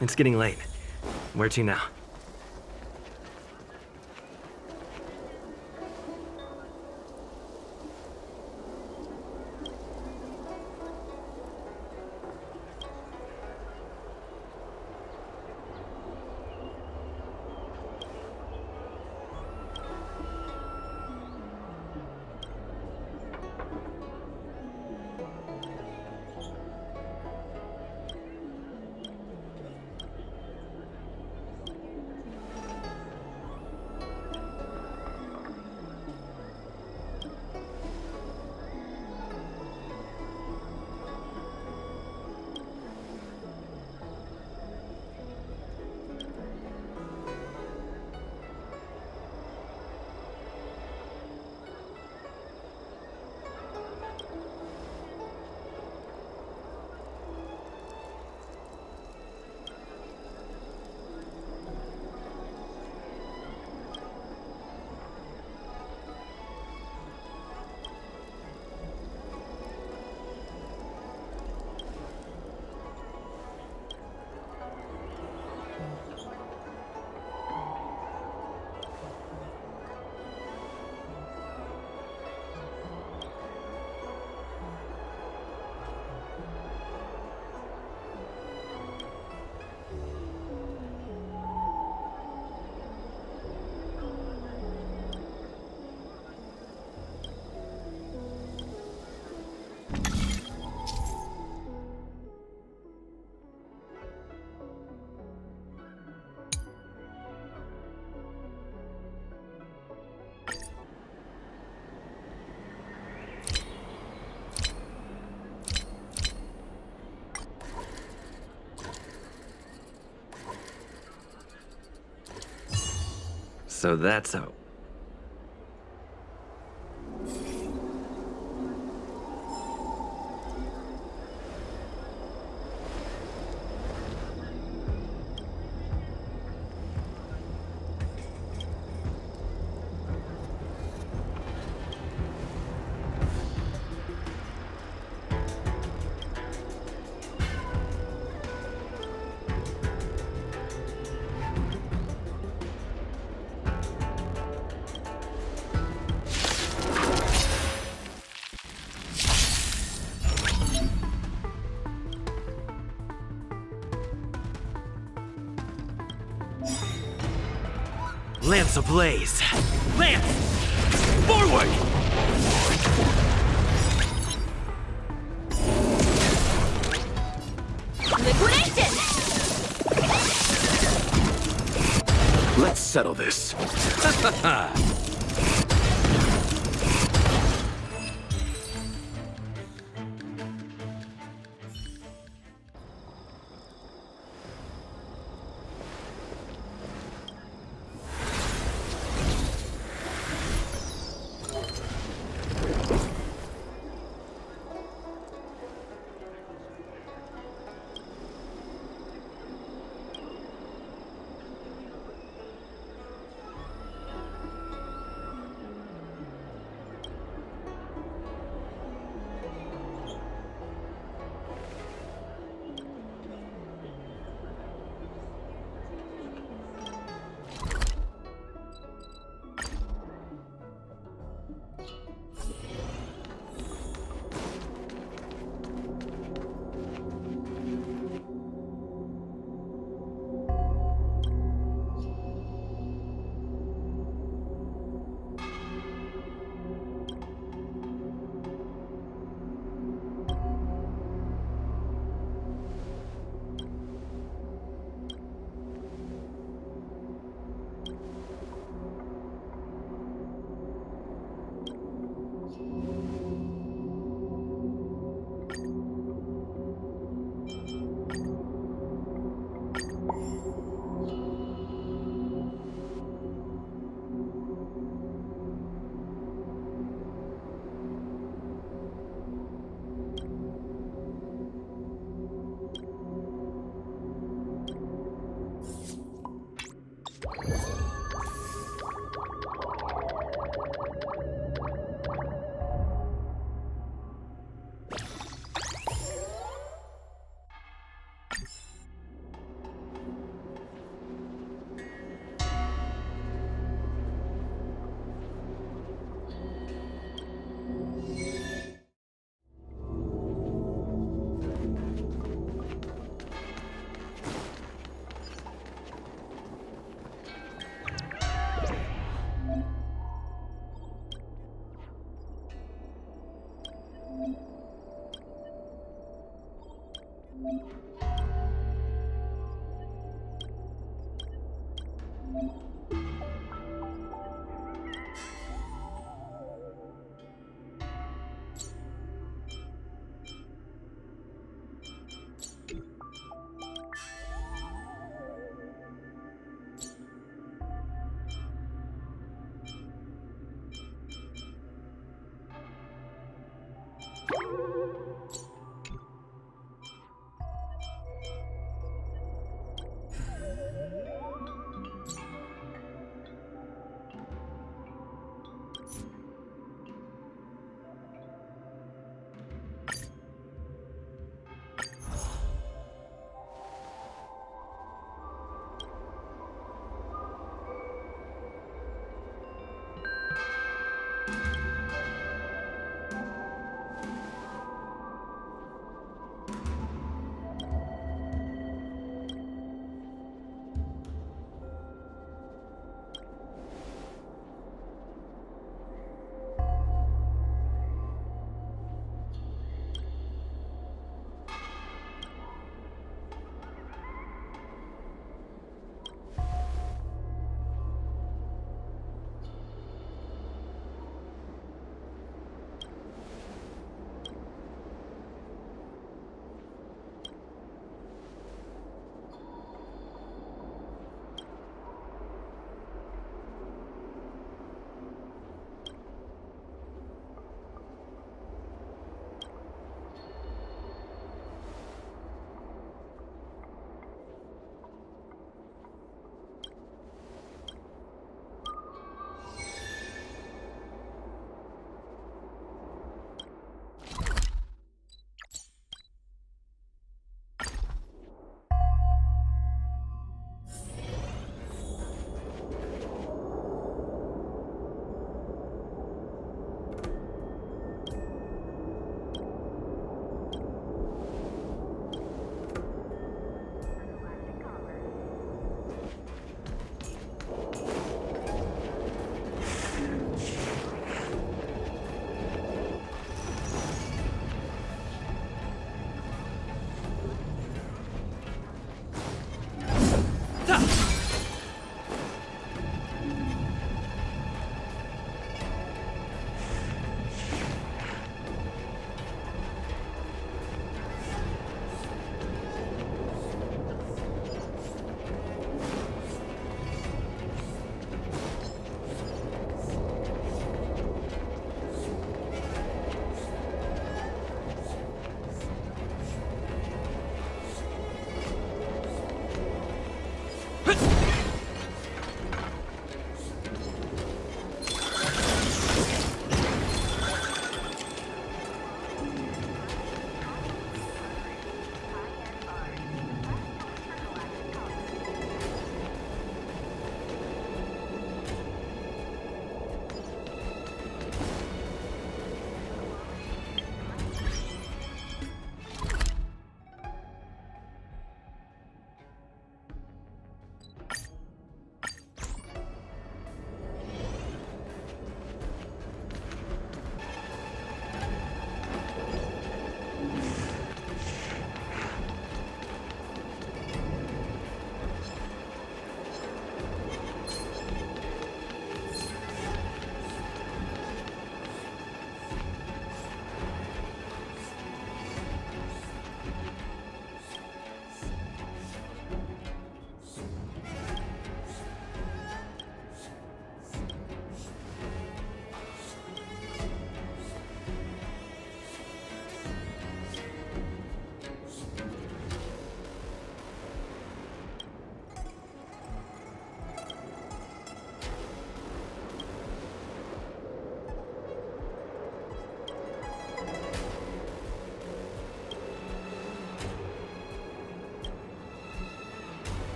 It's getting late. Where to now? So that's how... Lance ablaze! Lance! Forward! Liquidation! Let's settle this.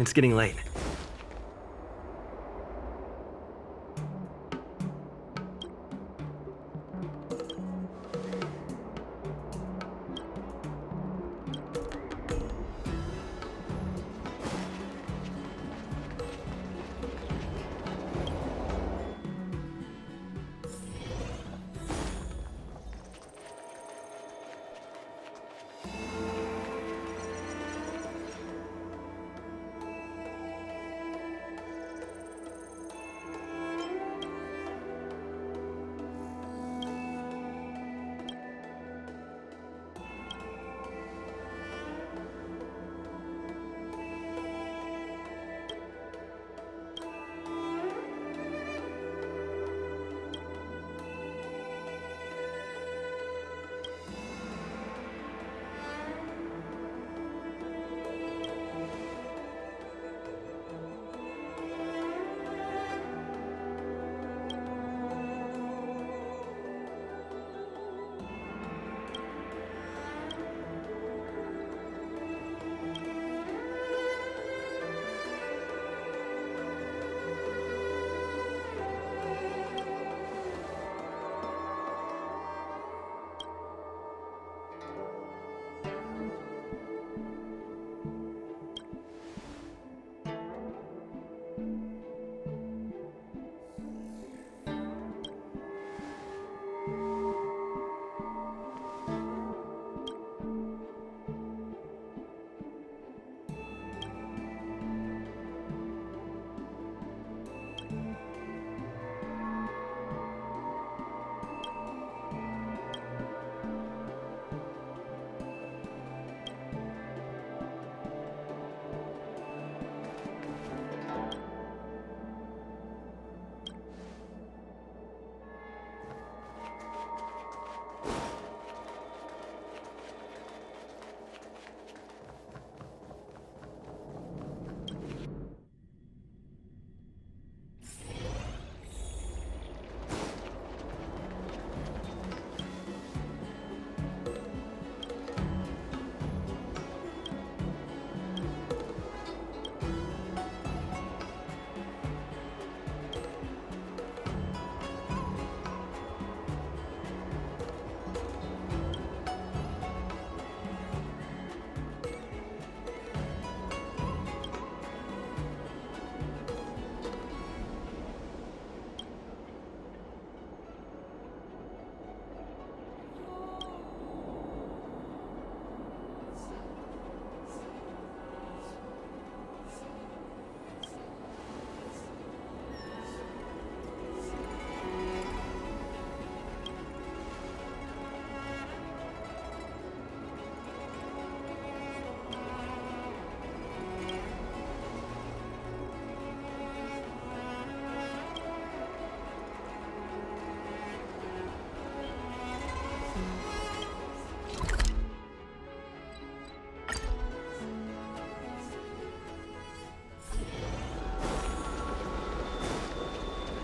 It's getting late.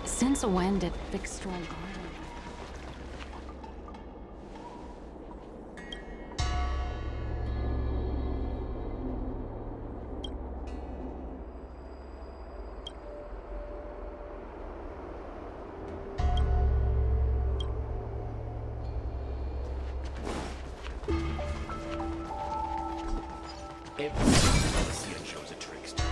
Since when did Fyxestroll Gathering? Everyone shows a trickster.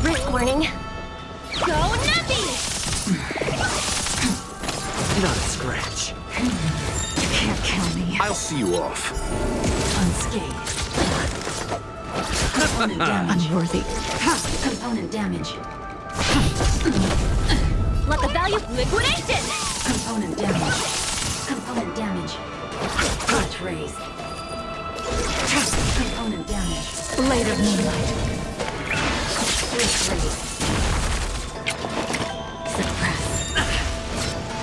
Risk warning. Go nuts! Not a scratch. You can't kill me I'll see you off. unscathed. Component damage. Unworthy. Component damage. Let the value liquidation! Component damage. Component damage. Clutch raise. Component damage. Blade of moonlight. Freak raise. Suppress.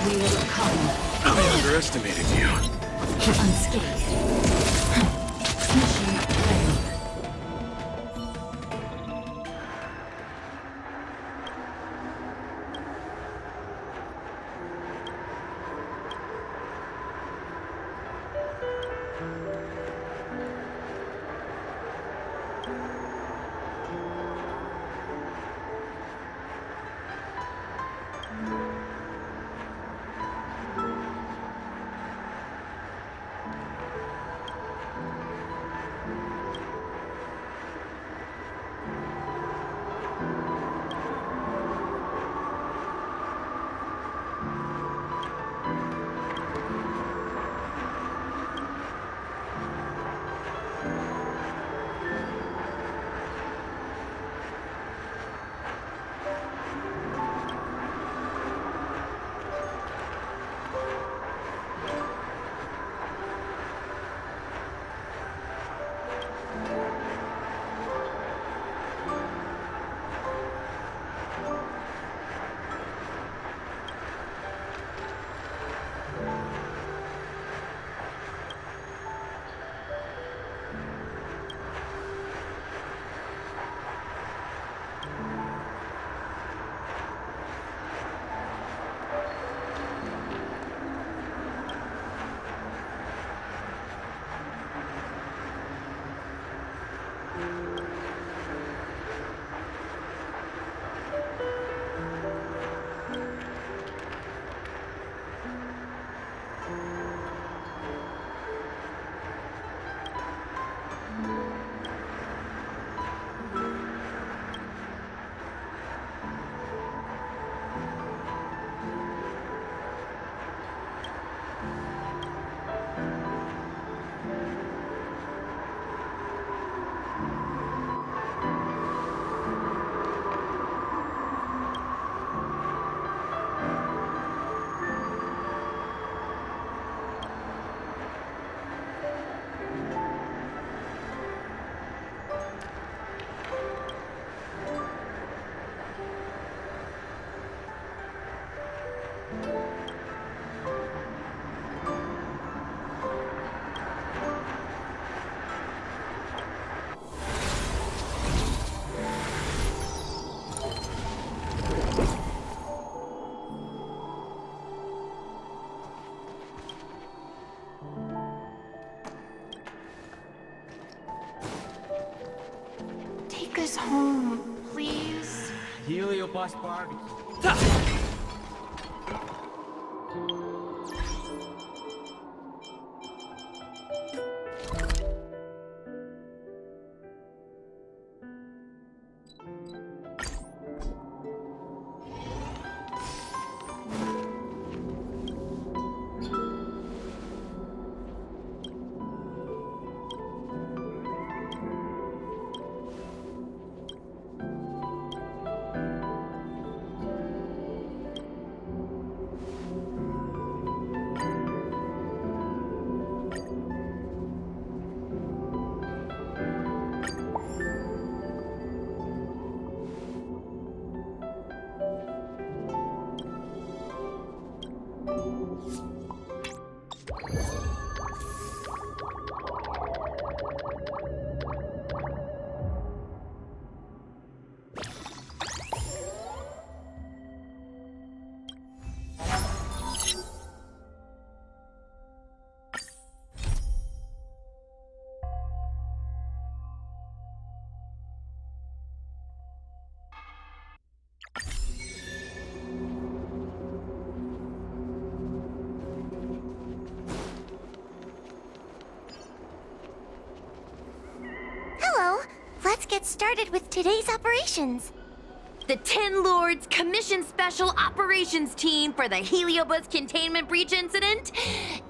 We will come. I underestimated you. Unscathed. Mission failed. Take us home, please. Heliobus barbecue. Let's get started with today's operations. The Ten Lords commissioned Special Operations Team for the Heliobus Containment Breach Incident,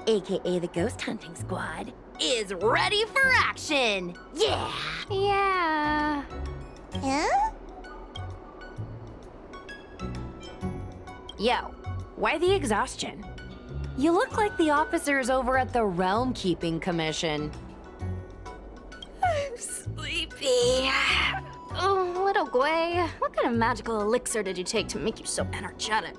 aka the Ghost Hunting Squad, is ready for action! Yeah! Yeah. Huh? Yo, why the exhaustion? You look like the officers over at the Realm Keeping Commission. I'm sleepy. Oh, little Gwei, what kind of magical elixir did you take to make you so energetic?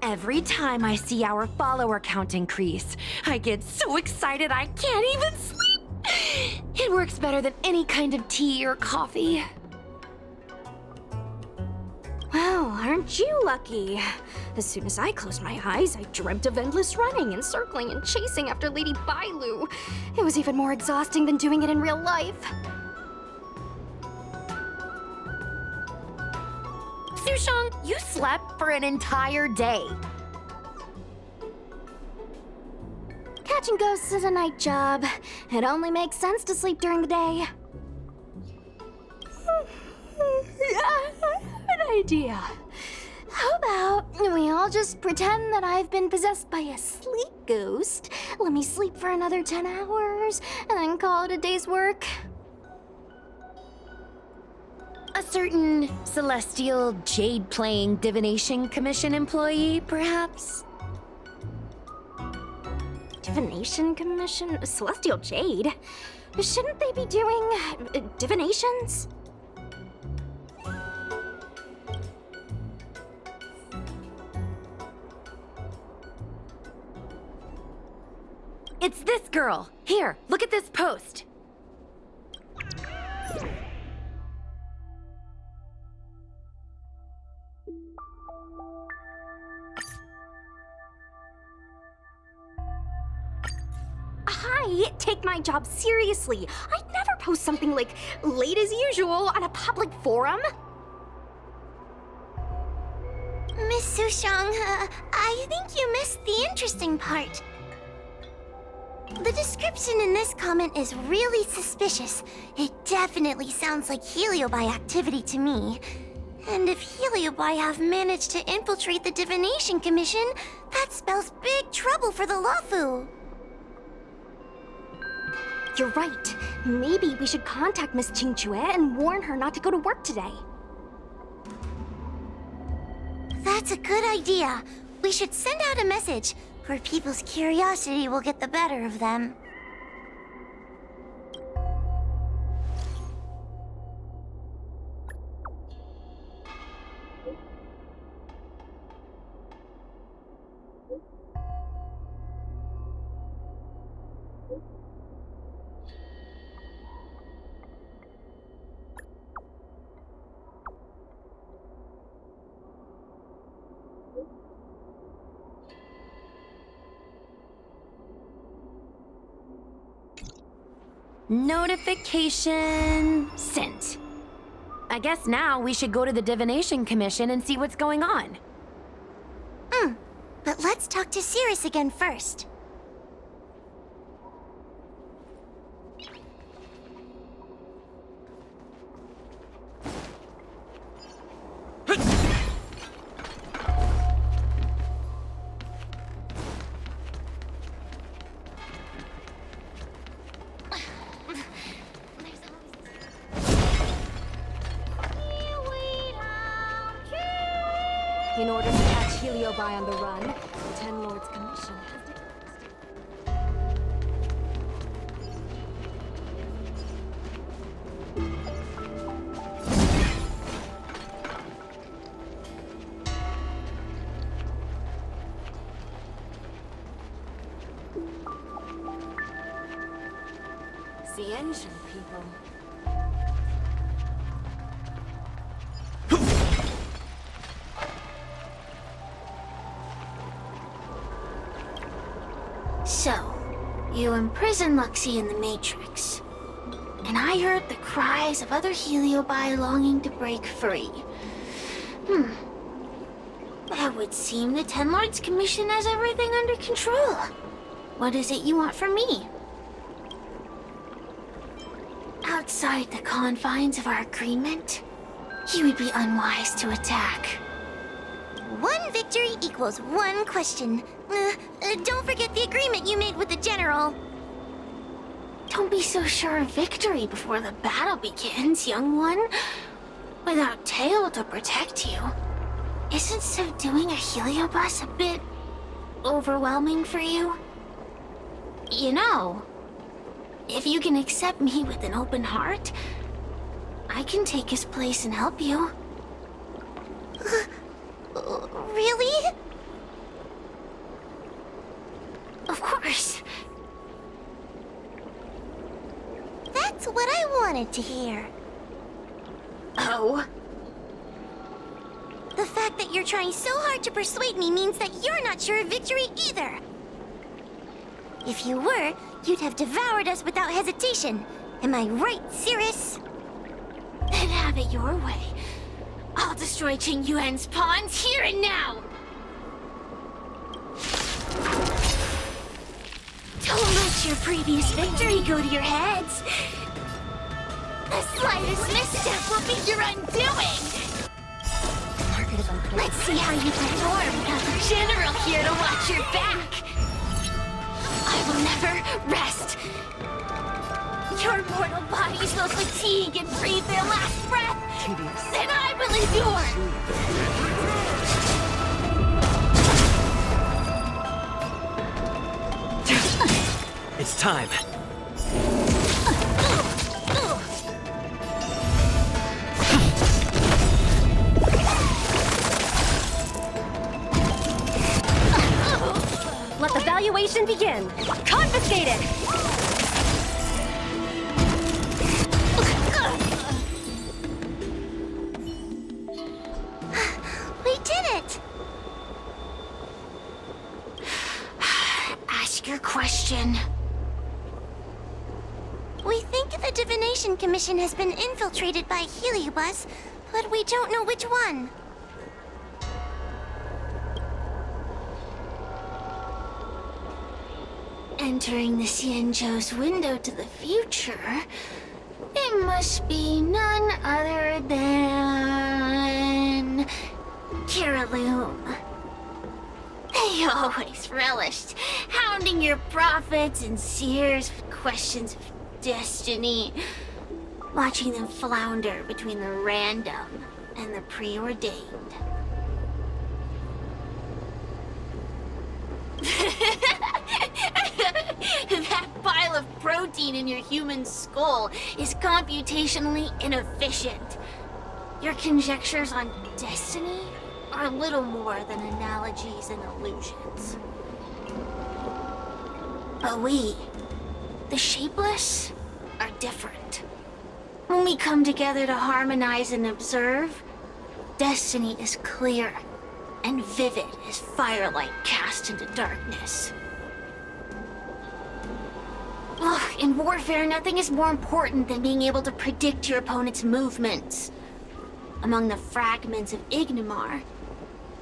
Every time I see our follower count increase, I get so excited I can't even sleep. It works better than any kind of tea or coffee. Well, aren't you lucky? As soon as I closed my eyes, I dreamt of endless running and circling and chasing after Lady Bailu. It was even more exhausting than doing it in real life. Xuan, you slept for an entire day. Catching ghosts is a night job. It only makes sense to sleep during the day. An idea. How about we all just pretend that I've been possessed by a sleep ghost? Let me sleep for another 10 hours, and then call it a day's work. A certain celestial jade-playing divination commission employee, perhaps? Divination Commission? Celestial Jade? Shouldn't they be doing divinations? It's this girl. Here, look at this post. Hi, take my job seriously. I'd never post something like late as usual on a public forum. Miss Xuan, I think you missed the interesting part. The description in this comment is really suspicious. It definitely sounds like Heliobi activity to me. And if Heliobi have managed to infiltrate the Divination Commission, that spells big trouble for the Luofu. You're right. Maybe we should contact Miss Qingque and warn her not to go to work today. That's a good idea. We should send out a message, or people's curiosity will get the better of them. Notification sent. I guess now we should go to the Divination Commission and see what's going on. But let's talk to Cirrus again first. In order to catch Heliobi on the run, the Ten Lords Commission has the engine people. So, you imprisoned Luxie in the Matrix. And I heard the cries of other Heliobi longing to break free. That would seem the Ten Lords Commission has everything under control. What is it you want from me? Outside the confines of our agreement, you would be unwise to attack. One victory equals one question. Don't forget the agreement you made with the General. Don't be so sure of victory before the battle begins, young one. Without Tail to protect you, isn't subduing a Heliobus a bit overwhelming for you? You know, if you can accept me with an open heart, I can take his place and help you. Really? Of course. That's what I wanted to hear. Oh? The fact that you're trying so hard to persuade me means that you're not sure of victory either. If you were, you'd have devoured us without hesitation. Am I right, Cirrus? Then have it your way. I'll destroy Qing Yuan's pawns here and now! Don't let your previous victory go to your heads. The slightest misstep will be your undoing. Let's see how you perform without the general here to watch your back. I will never rest. Your mortal bodies will fatigue and breathe their last breath. Then I will endure. It's time. Let the valuation begin. Confiscated! We did it! Ask your question. We think the Divination Commission has been infiltrated by Heliobus, but we don't know which one. Entering the Xianzhou's window to the future, it must be none other than Kiraloom. They always relished hounding your prophets and seers with questions of destiny, watching them flounder between the random and the preordained. That pile of protein in your human skull is computationally inefficient. Your conjectures on destiny are little more than analogies and illusions. But we, the Shapeless, are different. When we come together to harmonize and observe, destiny is clear and vivid as firelight cast into darkness. Ugh, in warfare, nothing is more important than being able to predict your opponent's movements. Among the fragments of Ignimar,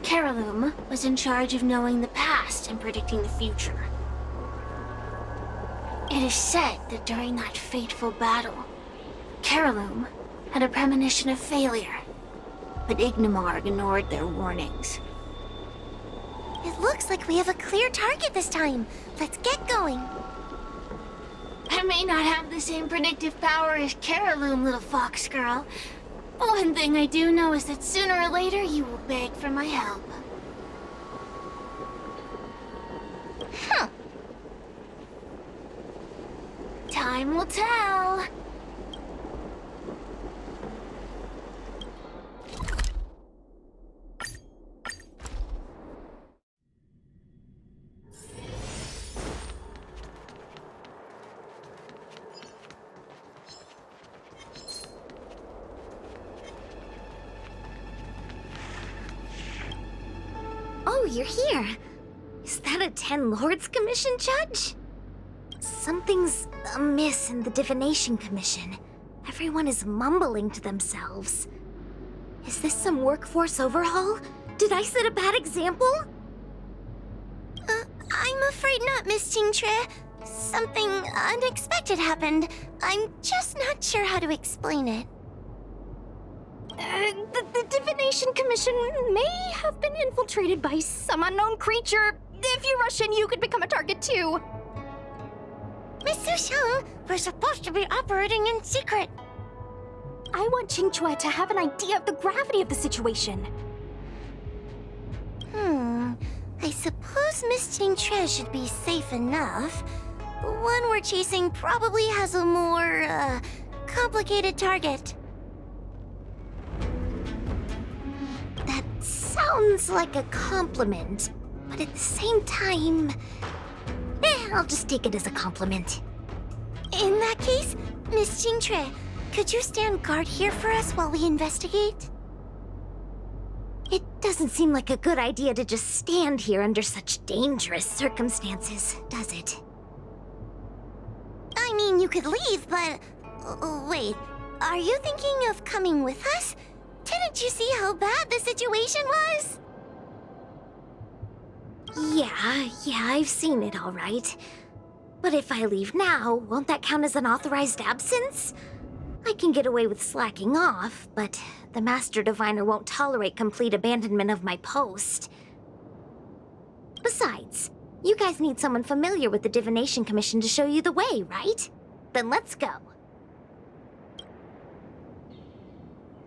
Kiraloom was in charge of knowing the past and predicting the future. It is said that during that fateful battle, Kiraloom had a premonition of failure, but Ignimar ignored their warnings. It looks like we have a clear target this time. Let's get going. I may not have the same predictive power as Kiraloom, little fox girl. But one thing I do know is that sooner or later you will beg for my help. Huh. Time will tell. Oh, you're here. Is that a 10 Lords Commission judge? Something's amiss in the Divination Commission. Everyone is mumbling to themselves. Is this some workforce overhaul? Did I set a bad example? I'm afraid not, Miss Qingtre. Something unexpected happened. I'm just not sure how to explain it. The Divination Commission may have been infiltrated by some unknown creature. If you rush in, you could become a target too. Miss Xuan, we're supposed to be operating in secret. I want Qingque to have an idea of the gravity of the situation. I suppose Miss Qingque should be safe enough. The one we're chasing probably has a more, complicated target. That sounds like a compliment, but at the same time... I'll just take it as a compliment. In that case, Miss Qingque, could you stand guard here for us while we investigate? It doesn't seem like a good idea to just stand here under such dangerous circumstances, does it? I mean, you could leave, but... wait, are you thinking of coming with us? Didn't you see how bad the situation was? Yeah, I've seen it all right. But if I leave now, won't that count as an authorized absence? I can get away with slacking off, but the Master Diviner won't tolerate complete abandonment of my post. Besides, you guys need someone familiar with the Divination Commission to show you the way, right? Then let's go.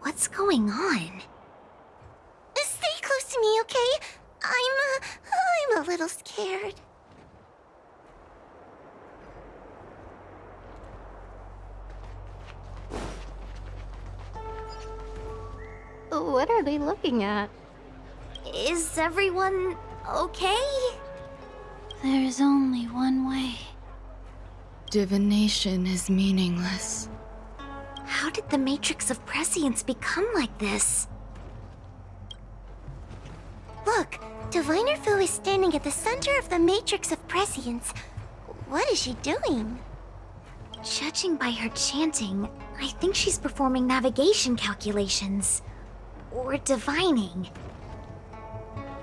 What's going on? Stay close to me, okay? I'm a little scared. What are they looking at? Is everyone okay? There's only one way. Divination is meaningless. How did the Matrix of Prescience become like this? Look, Diviner Fu is standing at the center of the Matrix of Prescience. What is she doing? Judging by her chanting, I think she's performing navigation calculations. Or divining.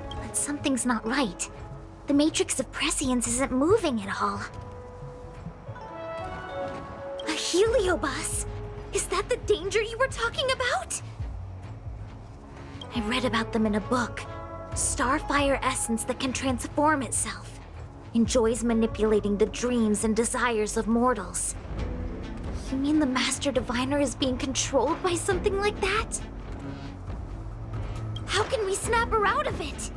But something's not right. The Matrix of Prescience isn't moving at all. A Heliobus? Is that the danger you were talking about? I read about them in a book. Starfire essence that can transform itself. Enjoys manipulating the dreams and desires of mortals. You mean the Master Diviner is being controlled by something like that? How can we snap her out of it?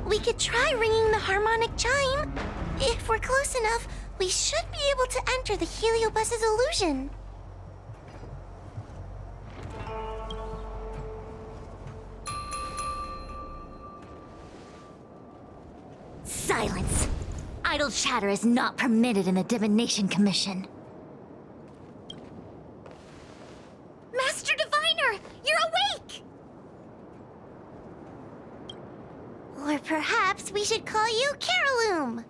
We could try ringing the harmonic chime. If we're close enough, we should be able to enter the Heliobus's illusion. Silence! Idle chatter is not permitted in the Divination Commission. Master Diviner, you're awake! Or perhaps we should call you Caroloom.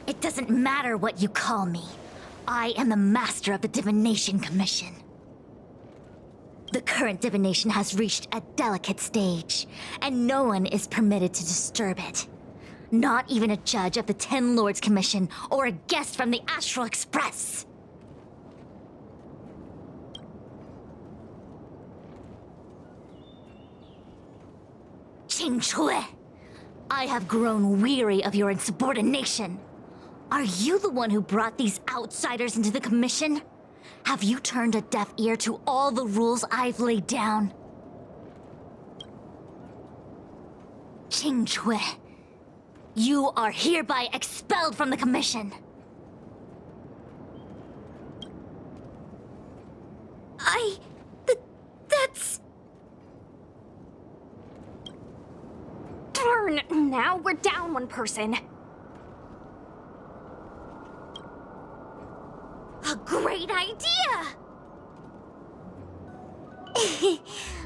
It doesn't matter what you call me. I am the master of the Divination Commission. The current divination has reached a delicate stage, and no one is permitted to disturb it. Not even a judge of the Ten Lords Commission or a guest from the Astral Express. Qingque, I have grown weary of your insubordination. Are you the one who brought these outsiders into the commission? Have you turned a deaf ear to all the rules I've laid down? Qingque, you are hereby expelled from the commission. That's... Darn! Now we're down one person. a great idea!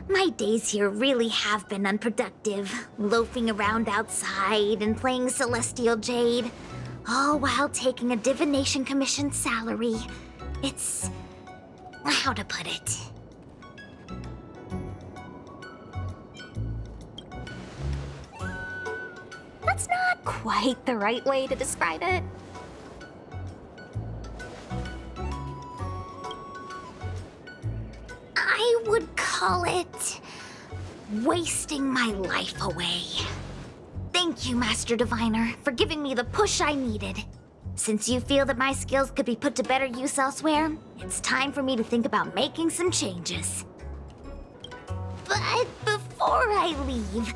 My days here really have been unproductive, loafing around outside and playing Celestial Jade, all while taking a Divination Commission salary. It's... how to put it? That's not quite the right way to describe it. I would call it... wasting my life away. Thank you, Master Diviner, for giving me the push I needed. Since you feel that my skills could be put to better use elsewhere, it's time for me to think about making some changes. But before I leave,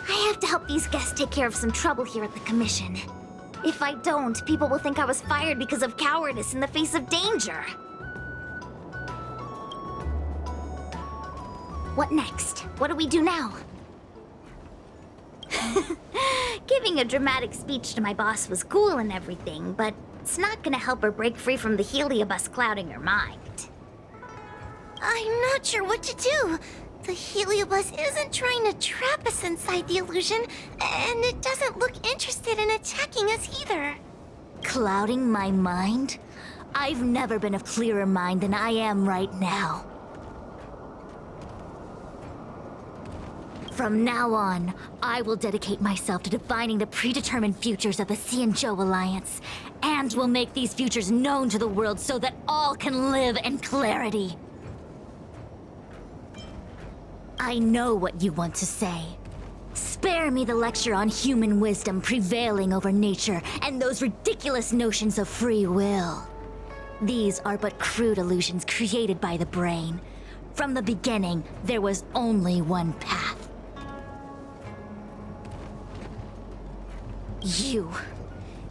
I have to help these guests take care of some trouble here at the Commission. If I don't, people will think I was fired because of cowardice in the face of danger. What next? What do we do now? Giving a dramatic speech to my boss was cool and everything, but it's not gonna help her break free from the Heliobus clouding her mind. I'm not sure what to do. The Heliobus isn't trying to trap us inside the illusion, and it doesn't look interested in attacking us either. Clouding my mind? I've never been of clearer mind than I am right now. From now on, I will dedicate myself to defining the predetermined futures of the Xianzhou Alliance, and will make these futures known to the world so that all can live in clarity. I know what you want to say. Spare me the lecture on human wisdom prevailing over nature and those ridiculous notions of free will. These are but crude illusions created by the brain. From the beginning, there was only one path.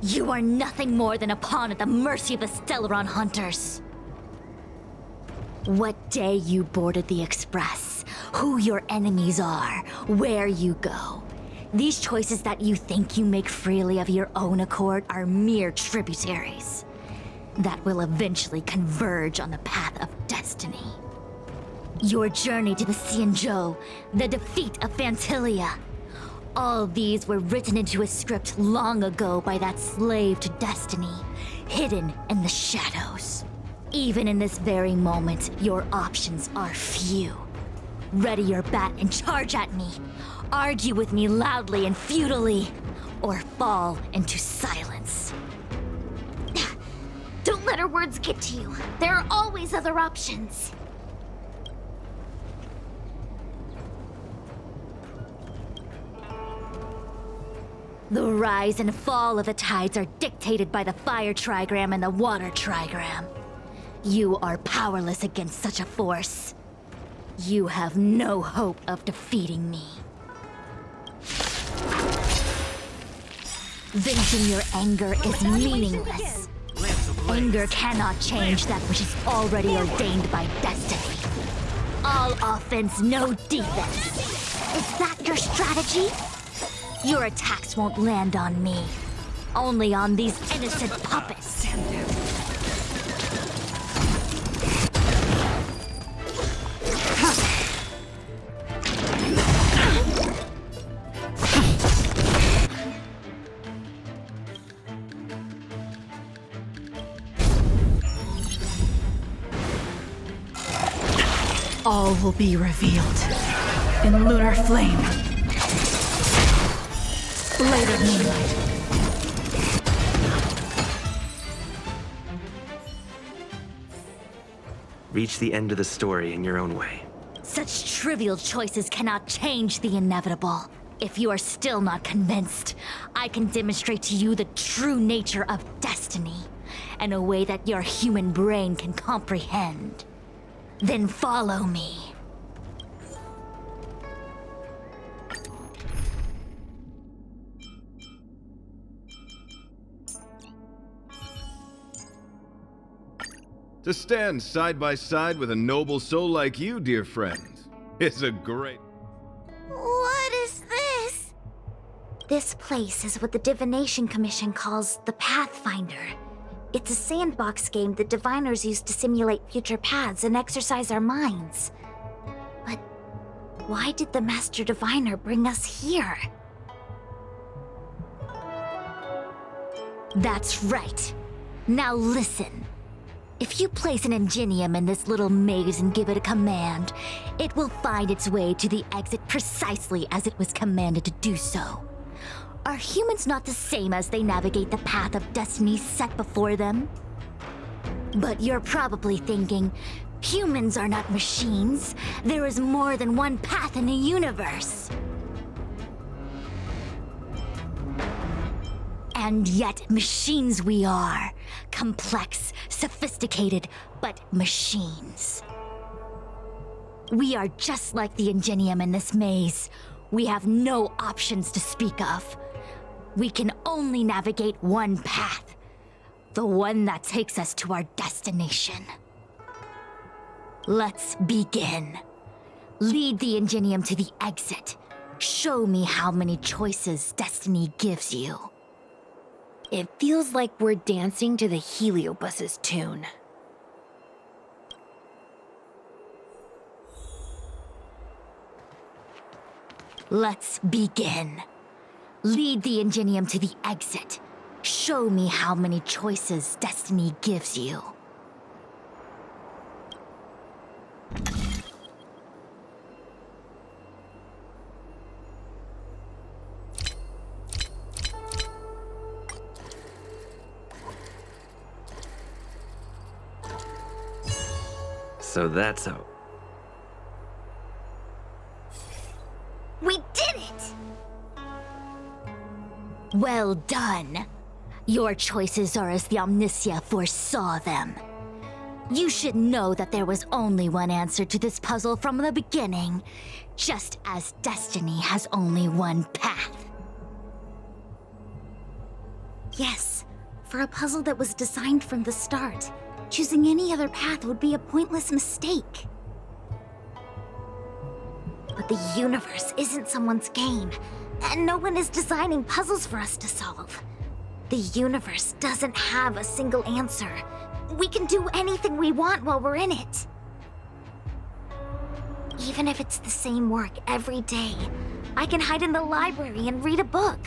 You are nothing more than a pawn at the mercy of the Stellaron hunters. What day you boarded the Express, who your enemies are, where you go. These choices that you think you make freely of your own accord are mere tributaries that will eventually converge on the path of destiny. Your journey to the Xianzhou, the defeat of Phantilia, all these were written into a script long ago by that slave to destiny, hidden in the shadows. Even in this very moment, your options are few. Ready your bat and charge at me. Argue with me loudly and futilely, or fall into silence. Don't let her words get to you. There are always other options. The rise and fall of the tides are dictated by the fire trigram and the water trigram. You are powerless against such a force. You have no hope of defeating me. Venting your anger is meaningless. Anger cannot change that which is already ordained by destiny. All offense, no defense. Is that your strategy? Your attacks won't land on me. Only on these innocent puppets. All will be revealed in lunar flame. Blade of moonlight. Reach the end of the story in your own way. Such trivial choices cannot change the inevitable. If you are still not convinced, I can demonstrate to you the true nature of destiny, in a way that your human brain can comprehend. Then follow me. To stand side by side with a noble soul like you, dear friend, is a great... What is this? This place is what the Divination Commission calls the Pathfinder. It's a sandbox game that diviners use to simulate future paths and exercise our minds. But why did the Master Diviner bring us here? That's right. Now listen. If you place an ingenium in this little maze and give it a command, it will find its way to the exit precisely as it was commanded to do so. Are humans not the same as they navigate the path of destiny set before them? But you're probably thinking, humans are not machines. There is more than one path in the universe. And yet machines we are. Complex, sophisticated, but machines. We are just like the Ingenium in this maze. We have no options to speak of. We can only navigate one path. The one that takes us to our destination. Let's begin. Lead the Ingenium to the exit. Show me how many choices destiny gives you. It feels like we're dancing to the Heliobus's tune. Let's begin. Lead the Ingenium to the exit. Show me how many choices destiny gives you. So that's how. We did it! Well done. Your choices are as the Omnicia foresaw them. You should know that there was only one answer to this puzzle from the beginning, just as destiny has only one path. Yes, for a puzzle that was designed from the start, choosing any other path would be a pointless mistake. But the universe isn't someone's game, and no one is designing puzzles for us to solve. The universe doesn't have a single answer. We can do anything we want while we're in it. Even if it's the same work every day, I can hide in the library and read a book,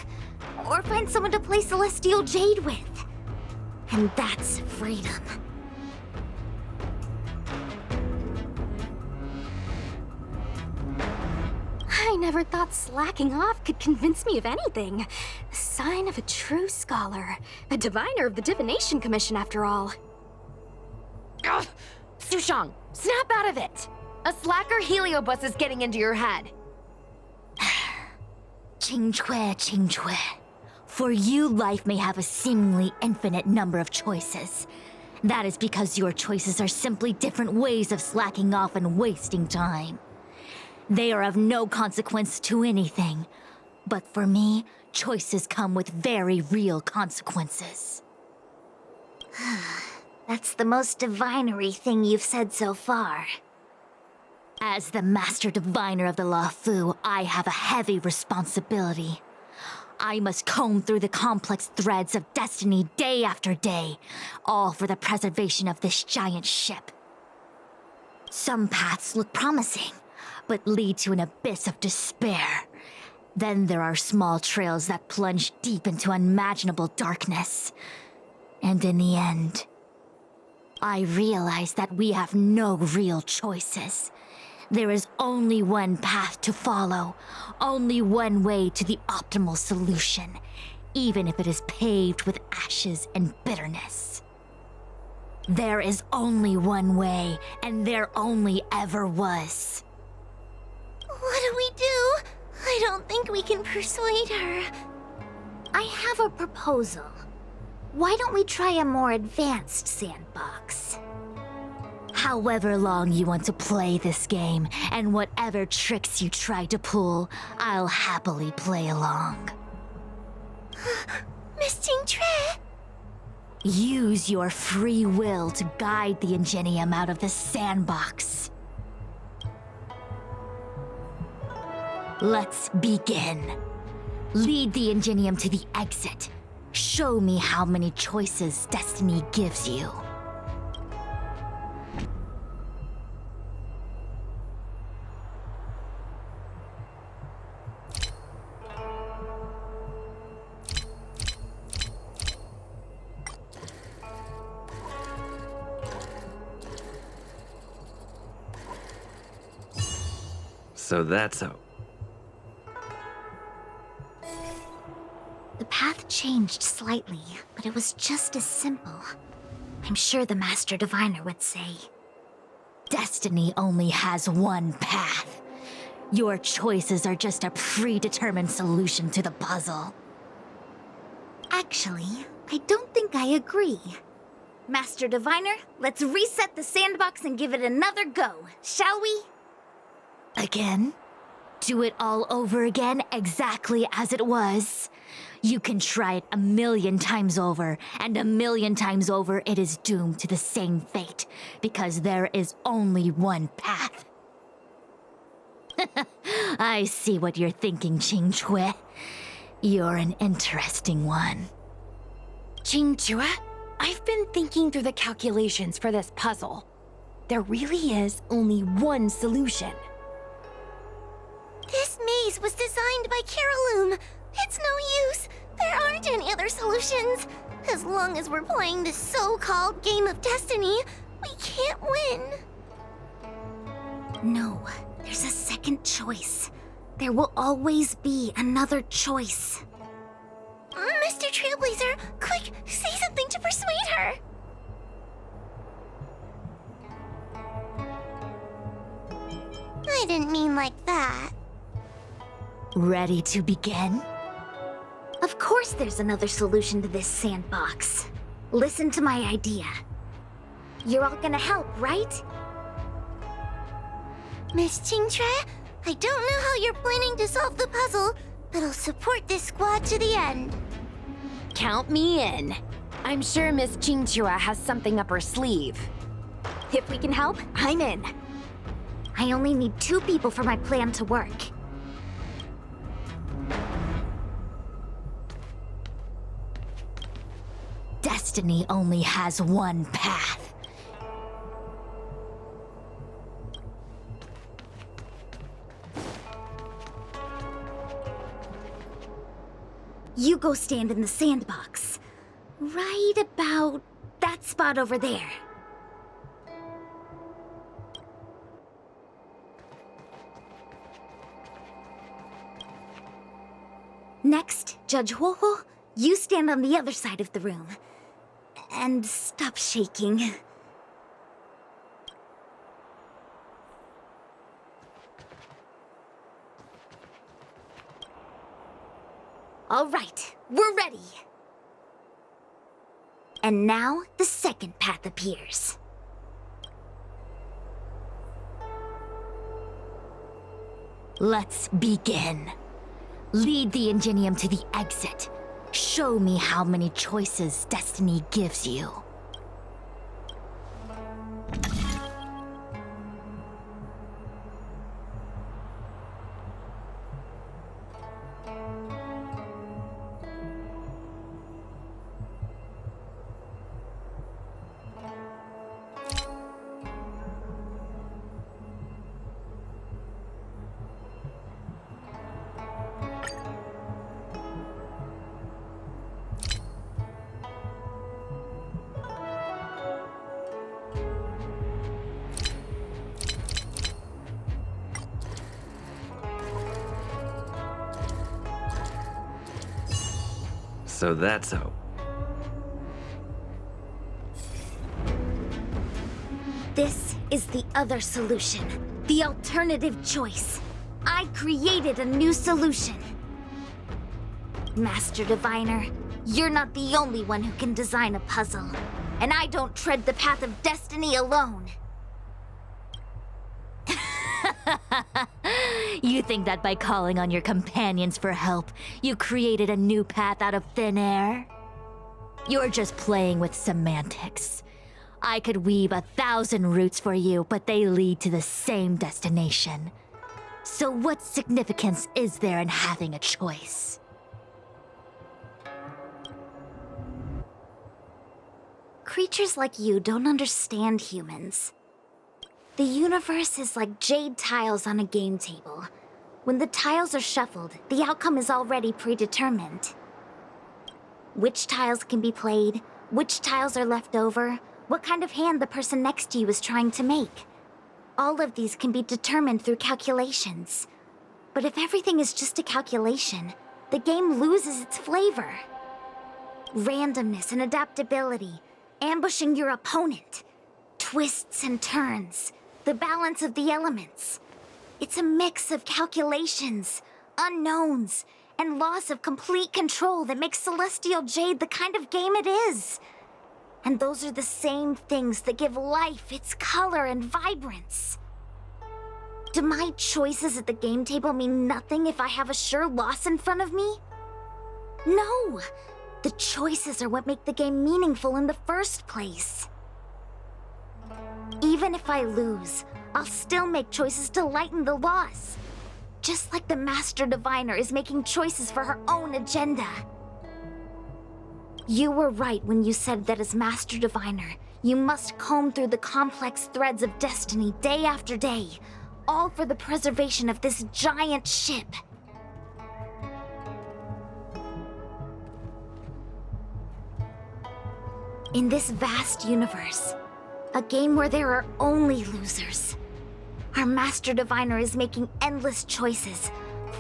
or find someone to play Celestial Jade with. And that's freedom. I never thought slacking off could convince me of anything. A sign of a true scholar. A diviner of the Divination Commission, after all. Ugh! Xuan, snap out of it! A slacker Heliobus is getting into your head. Qingque. For you, life may have a seemingly infinite number of choices. That is because your choices are simply different ways of slacking off and wasting time. They are of no consequence to anything. But for me, choices come with very real consequences. That's the most divinery thing you've said so far. As the Master Diviner of the Luofu, I have a heavy responsibility. I must comb through the complex threads of destiny day after day, all for the preservation of this giant ship. Some paths look promising, but lead to an abyss of despair. Then there are small trails that plunge deep into unimaginable darkness. And in the end, I realize that we have no real choices. There is only one path to follow, only one way to the optimal solution, even if it is paved with ashes and bitterness. There is only one way, and there only ever was. What do we do? I don't think we can persuade her. I have a proposal. Why don't we try a more advanced sandbox? However long you want to play this game, and whatever tricks you try to pull, I'll happily play along. Miss Qingque? Use your free will to guide the Ingenium out of the sandbox. Let's begin. Lead the Ingenium to the exit. Show me how many choices destiny gives you. So that's how. The path changed slightly, but it was just as simple. I'm sure the Master Diviner would say. Destiny only has one path. Your choices are just a predetermined solution to the puzzle. At Actually, I don't think I agree. Master Diviner, let's reset the sandbox and give it another go, shall we? Again? Do it all over again exactly as it was? You can try it 1,000,000 times over, and 1,000,000 times over it is doomed to the same fate, because there is only one path. I see what you're thinking, Qingque. You're an interesting one. Qingque, I've been thinking through the calculations for this puzzle. There really is only one solution. This maze was designed by Caroloom. It's no use. There aren't any other solutions. As long as we're playing this so-called game of destiny, we can't win. No, there's a second choice. There will always be another choice. Mr. Trailblazer, quick, say something to persuade her. I didn't mean like that. Ready to begin? Of course there's another solution to this sandbox. Listen to my idea. You're all gonna help, right? Miss Qingque, I don't know how you're planning to solve the puzzle, but I'll support this squad to the end. Count me in. I'm sure Miss Qingque has something up her sleeve. If we can help, I'm in. I only need 2 people for my plan to work. Destiny only has one path. You go stand in the sandbox. Right about that spot over there. Next, Judge Huohuo, you stand on the other side of the room. And stop shaking. All right, we're ready. And now, the second path appears. Let's begin. Lead the Ingenium to the exit. Show me how many choices destiny gives you. So that's how. This is the other solution. The alternative choice. I created a new solution. Master Diviner, you're not the only one who can design a puzzle. And I don't tread the path of destiny alone. You think that by calling on your companions for help, you created a new path out of thin air? You're just playing with semantics. I could weave 1,000 routes for you, but they lead to the same destination. So what significance is there in having a choice? Creatures like you don't understand humans. The universe is like jade tiles on a game table. When the tiles are shuffled, the outcome is already predetermined. Which tiles can be played, which tiles are left over, what kind of hand the person next to you is trying to make. All of these can be determined through calculations. But if everything is just a calculation, the game loses its flavor. Randomness and adaptability, ambushing your opponent, twists and turns, the balance of the elements. It's a mix of calculations, unknowns, and loss of complete control that makes Celestial Jade the kind of game it is. And those are the same things that give life its color and vibrance. Do my choices at the game table mean nothing if I have a sure loss in front of me? No! The choices are what make the game meaningful in the first place. Even if I lose, I'll still make choices to lighten the loss. Just like the Master Diviner is making choices for her own agenda. You were right when you said that as Master Diviner, you must comb through the complex threads of destiny day after day, all for the preservation of this giant ship. In this vast universe, a game where there are only losers, our Master Diviner is making endless choices,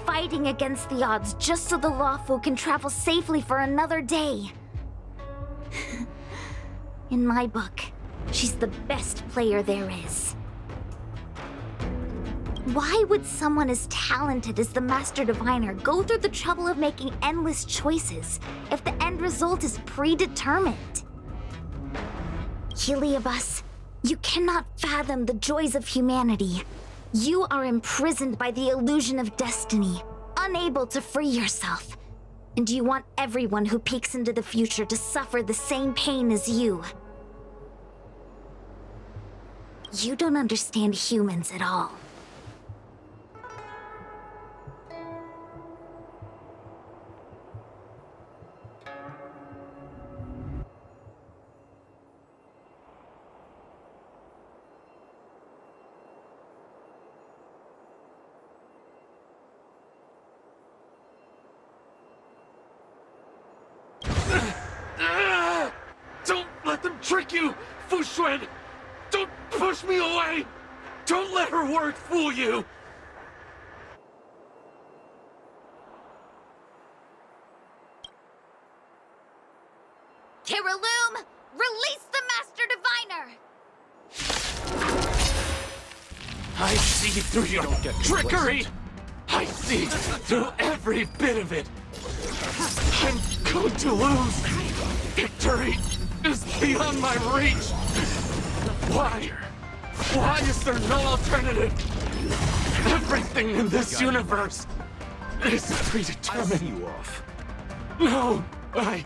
fighting against the odds just so the Luofu can travel safely for another day. In my book, she's the best player there is. Why would someone as talented as the Master Diviner go through the trouble of making endless choices if the end result is predetermined? Heliobus, you cannot fathom the joys of humanity. You are imprisoned by the illusion of destiny, unable to free yourself. And you want everyone who peeks into the future to suffer the same pain as you. You don't understand humans at all. Don't let them trick you, Xuan! Don't push me away! Don't let her words fool you! Kiraloom, release the Master Diviner! I see through your trickery! I see through every bit of it! I'm going to lose! Victory is beyond my reach! Why? Why is there no alternative? Everything in this universe is predetermined. I'll see you off. No, I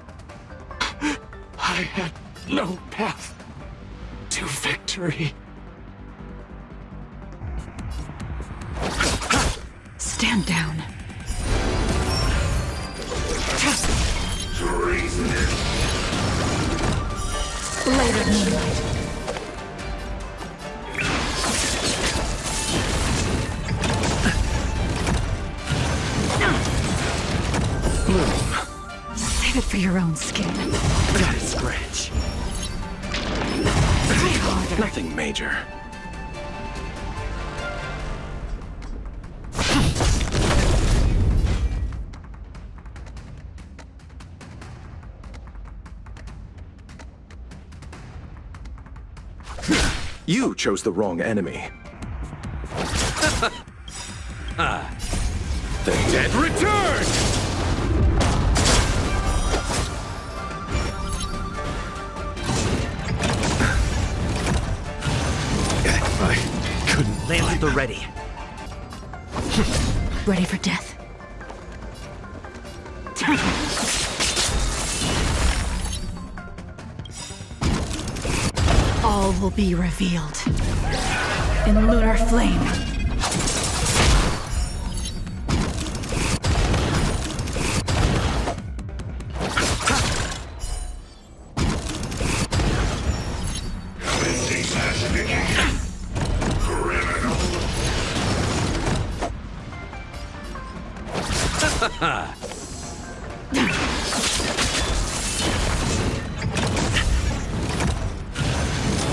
had no path to victory. Stand down. Later moonlight. Save it for your own skin. Got a scratch. Try harder. Nothing major. You chose the wrong enemy. The dead return! I couldn't Lands at the ready. Ready for death? All will be revealed in lunar flame.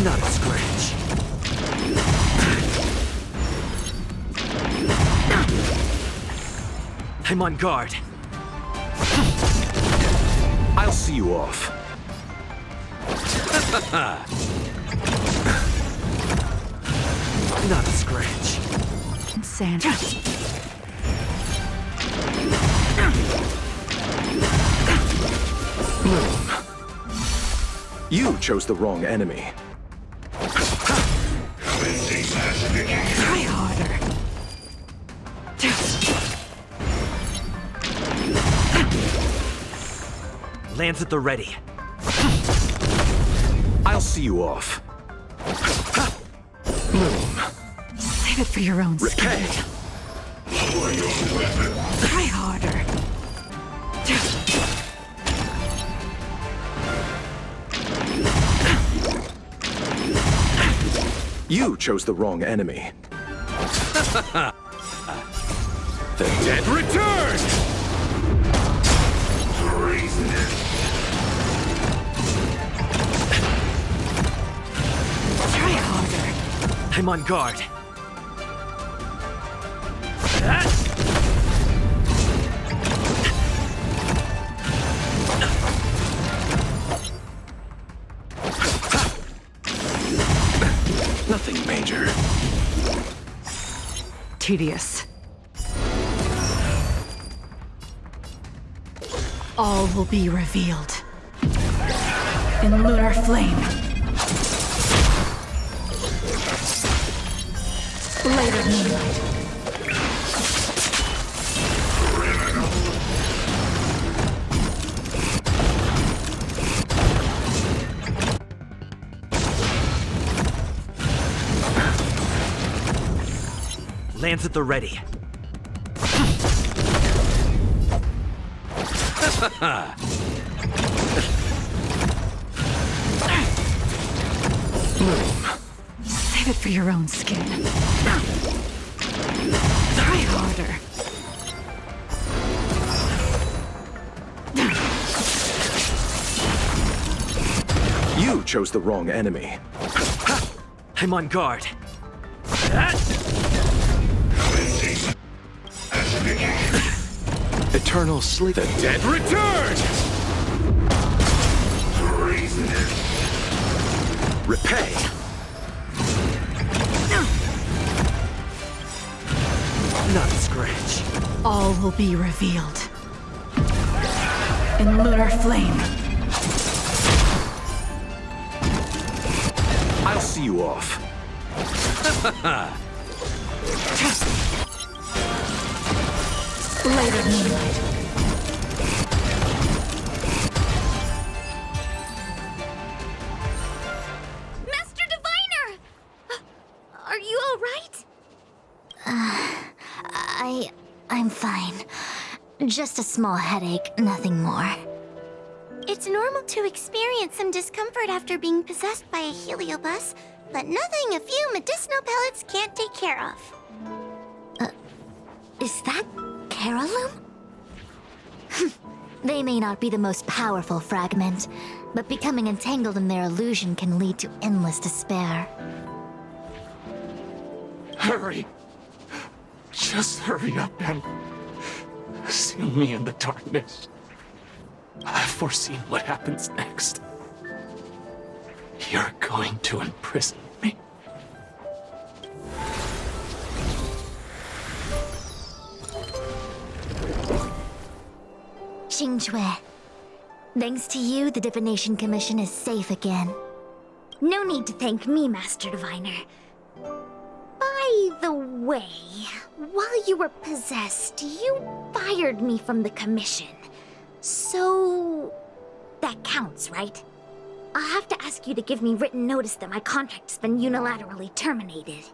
Not a scratch. I'm on guard. I'll see you off. Not a scratch. Insanity. You chose the wrong enemy. Try harder. Lands at the ready. I'll see you off. Save it for your own skin. Repay. Try harder. You chose the wrong enemy. The dead return! Try harder. I'm on guard. Nothing major. Tedious. All will be revealed. In lunar flame. Later moonlight. Lands at the ready. Save it for your own skin. Try harder. You chose the wrong enemy. I'm on guard. Eternal sleep. The dead return! Repay. Not a scratch. All will be revealed. In lunar flame. I'll see you off. Later moonlight. Master Diviner! Are you all right? I'm fine. Just a small headache, nothing more. It's normal to experience some discomfort after being possessed by a heliobus, but nothing a few medicinal pellets can't take care of. Is that Carolum? They may not be the most powerful fragment, but becoming entangled in their illusion can lead to endless despair. Hurry. Just hurry up and seal me in the darkness. I've foreseen what happens next. You're going to imprison me. Xingque. Thanks to you, the Divination Commission is safe again. No need to thank me, Master Diviner. By the way, while you were possessed, you fired me from the commission. So... that counts, right? I'll have to ask you to give me written notice that my contract's been unilaterally terminated.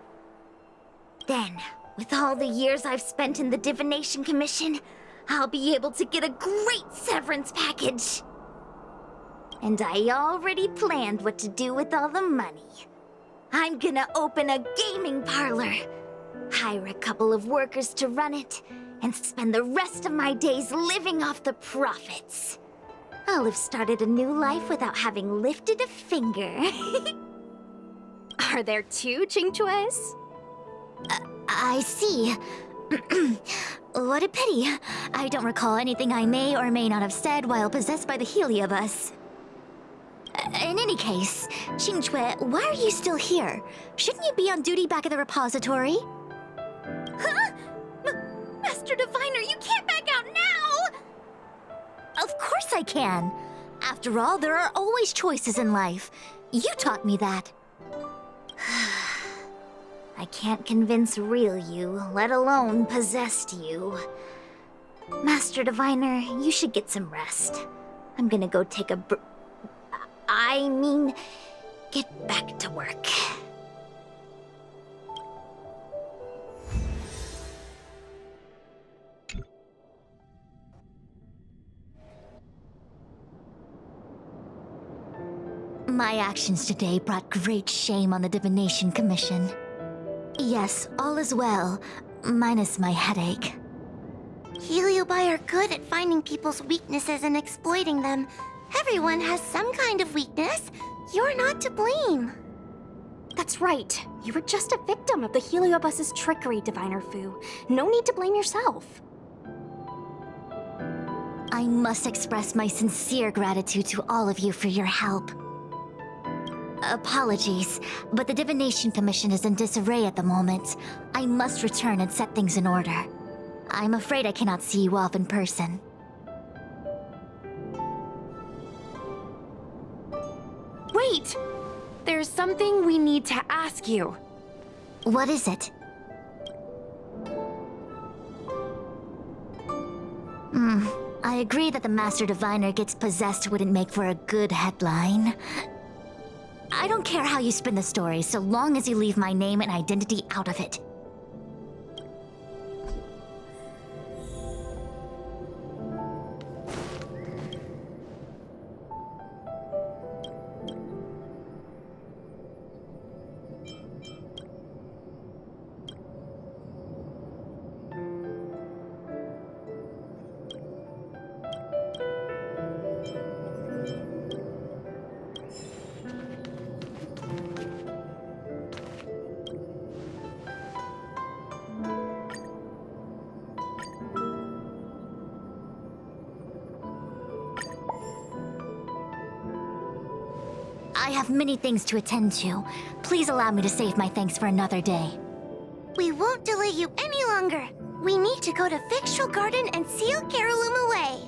Then, with all the years I've spent in the Divination Commission, I'll be able to get a great severance package. And I already planned what to do with all the money. I'm gonna open a gaming parlor, hire a couple of workers to run it, and spend the rest of my days living off the profits. I'll have started a new life without having lifted a finger. Are there two Xingques? I see. What a pity. I don't recall anything I may or may not have said while possessed by the Heliobus. In any case, Xingque, why are you still here? Shouldn't you be on duty back at the repository? Huh? Master Diviner, you can't back out now! Of course I can. After all, there are always choices in life. You taught me that. I can't convince real you, let alone possessed you. Master Diviner, you should get some rest. I'm gonna go take a get back to work. My actions today brought great shame on the Divination Commission. Yes, all is well, minus my headache. Heliobi are good at finding people's weaknesses and exploiting them. Everyone has some kind of weakness. You're not to blame. That's right. You were just a victim of the Heliobus's trickery, Diviner Fu. No need to blame yourself. I must express my sincere gratitude to all of you for your help. Apologies, but the Divination Commission is in disarray at the moment. I must return and set things in order. I'm afraid I cannot see you off in person. Wait! There's something we need to ask you. What is it? I agree that the Master Diviner gets possessed wouldn't make for a good headline. I don't care how you spin the story, so long as you leave my name and identity out of it. I have many things to attend to. Please allow me to save my thanks for another day. We won't delay you any longer. We need to go to Fyxestrol Garden and seal Carolum away.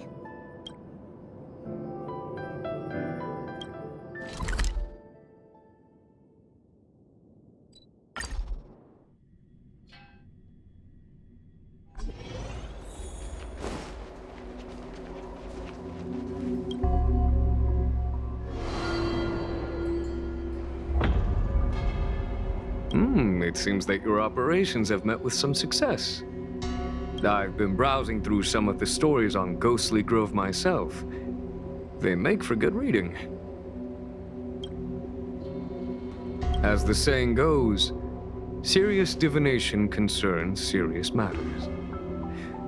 It seems that your operations have met with some success. I've been browsing through some of the stories on Ghostly Grove myself. They make for good reading. As the saying goes, serious divination concerns serious matters.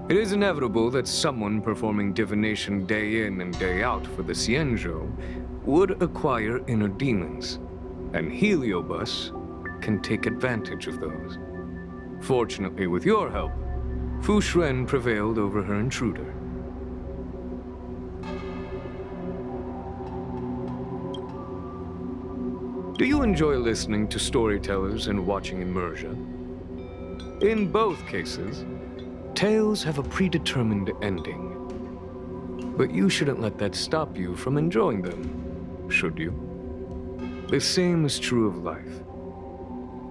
It is inevitable that someone performing divination day in and day out for the Xianzhou would acquire inner demons, and Heliobus can take advantage of those. Fortunately, with your help, Fu Xuan prevailed over her intruder. Do you enjoy listening to storytellers and watching immersion? In both cases, tales have a predetermined ending. But you shouldn't let that stop you from enjoying them, should you? The same is true of life.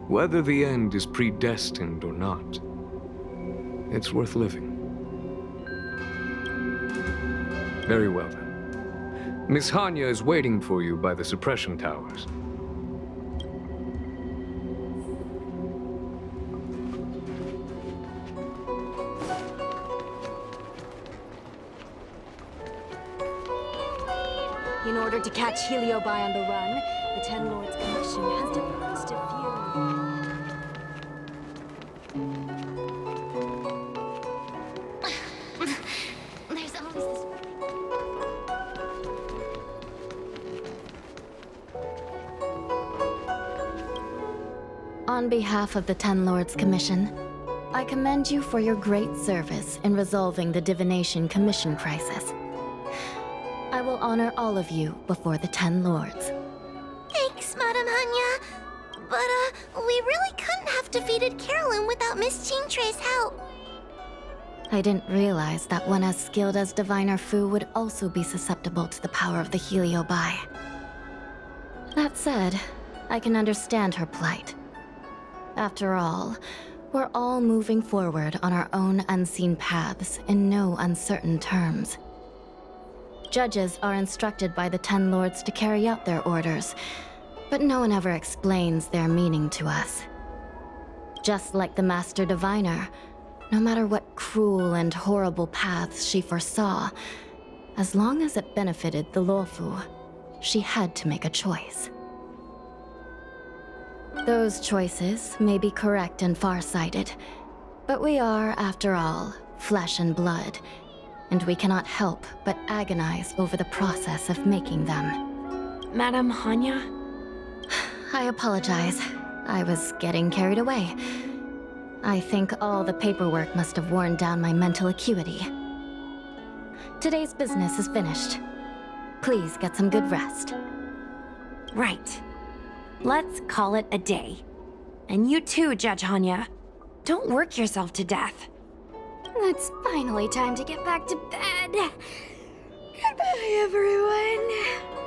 Whether the end is predestined or not, it's worth living. Very well then. Miss Hanya is waiting for you by the suppression towers. In order to catch Heliobi on the run, the Ten Lords Commission has devised a few... There's always this... On behalf of the Ten Lords Commission, I commend you for your great service in resolving the Divination Commission crisis. I will honor all of you before the Ten Lords. Thanks, Madame Hanya. But, we really couldn't have defeated Carolyn without Miss Chingtre's help. I didn't realize that one as skilled as Diviner Fu would also be susceptible to the power of the Heliobi. That said, I can understand her plight. After all, we're all moving forward on our own unseen paths in no uncertain terms. Judges are instructed by the Ten Lords to carry out their orders, but no one ever explains their meaning to us. Just like the Master Diviner, no matter what cruel and horrible paths she foresaw, as long as it benefited the Luofu, she had to make a choice. Those choices may be correct and far-sighted, but we are, after all, flesh and blood, and we cannot help but agonize over the process of making them. Madame Hanya? I apologize. I was getting carried away. I think all the paperwork must have worn down my mental acuity. Today's business is finished. Please get some good rest. Right. Let's call it a day. And you too, Judge Hanya. Don't work yourself to death. It's finally time to get back to bed. Goodbye, everyone.